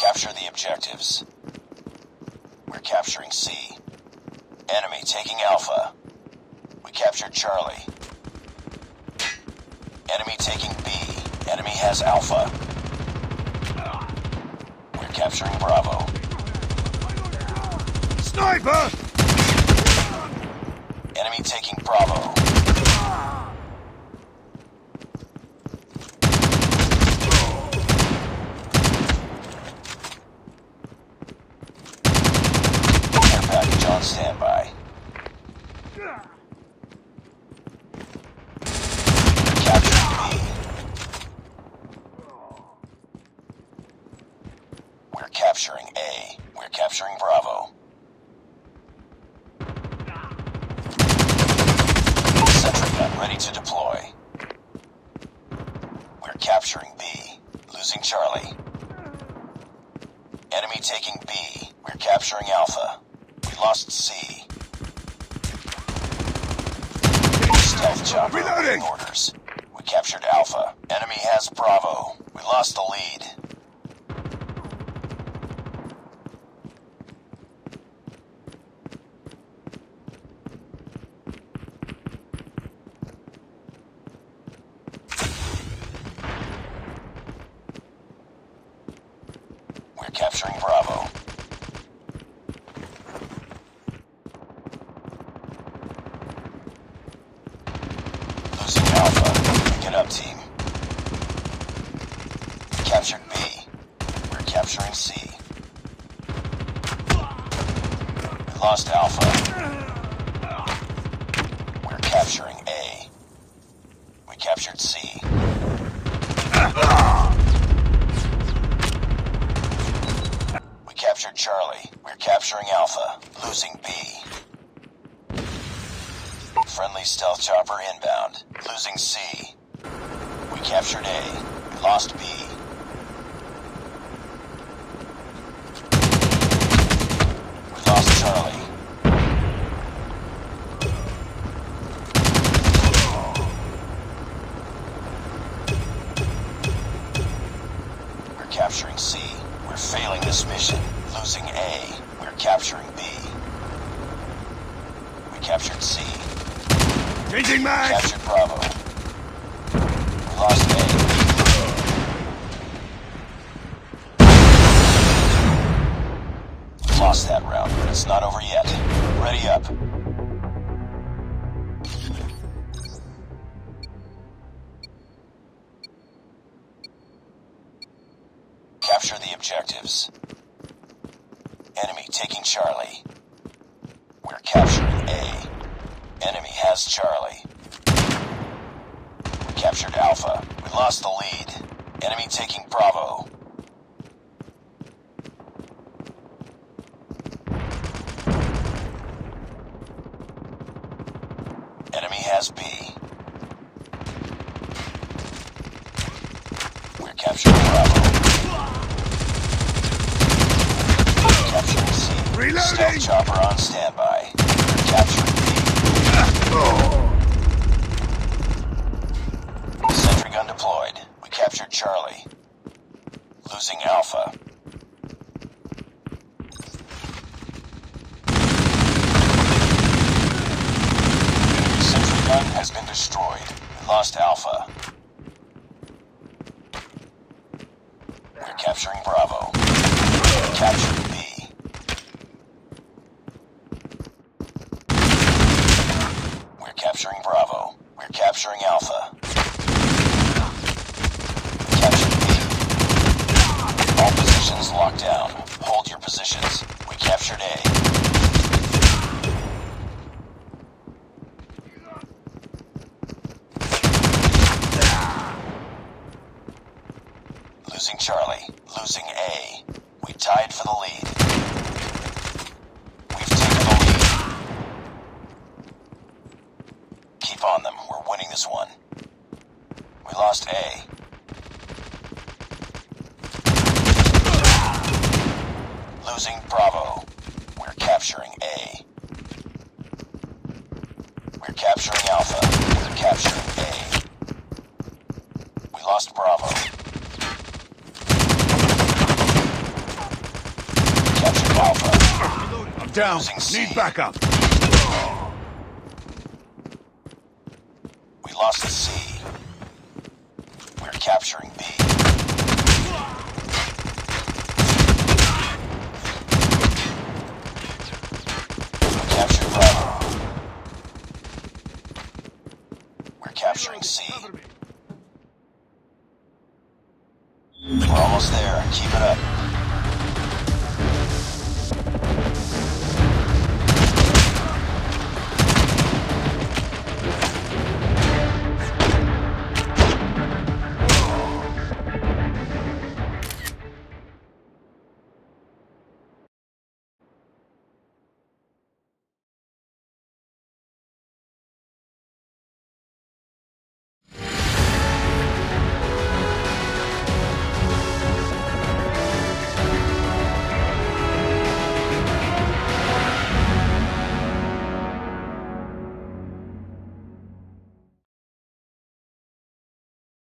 Capture the objectives. We're capturing C. Enemy taking Alpha. We captured Charlie. Enemy taking B. Enemy has Alpha. We're capturing Bravo. Sniper! Enemy taking Bravo. Care package on standby. Capturing B. We're capturing A. We're capturing Bravo. Sentry gun ready to deploy. We're capturing B. Losing Charlie. Enemy taking B. We're capturing Alpha. We lost C. Stealth chopper awaiting orders. We captured Alpha. Enemy has Bravo. We lost the lead. We're capturing Bravo. Losing Alpha. Pick it up, team. We captured B. We're capturing C. We lost Alpha. We're capturing A. We captured C. We captured Charlie. We're capturing Alpha. Losing B. Friendly stealth chopper inbound. Losing C. We captured A. We lost B. We lost Charlie. We're capturing C. We're failing this mission. Losing A. We're capturing B. We captured C. Changing mag! Captured Bravo. We lost A. We lost that round, but it's not over yet. Ready up. Capture the objectives. Enemy taking Charlie. We're capturing A. Enemy has Charlie. We captured Alpha. We lost the lead. Enemy taking Bravo. Enemy has B. We're capturing Bravo. We're capturing C. Reloading! Stealth chopper on standby. We're capturing B. Sentry gun deployed. We captured Charlie. Losing Alpha. Sentry gun has been destroyed. We lost Alpha. We're capturing Bravo. We're capturing B. We're capturing Bravo. We're capturing Alpha. We captured B. All positions locked down. Hold your positions. We captured A. Losing Charlie. Losing A. We tied for the lead. We've taken the lead. Keep on them. We're winning this one. We lost A. Losing Bravo. We're capturing A. We're capturing Alpha. We're capturing A. We lost Bravo. down. Losing C. Need backup. We lost C. We're capturing B.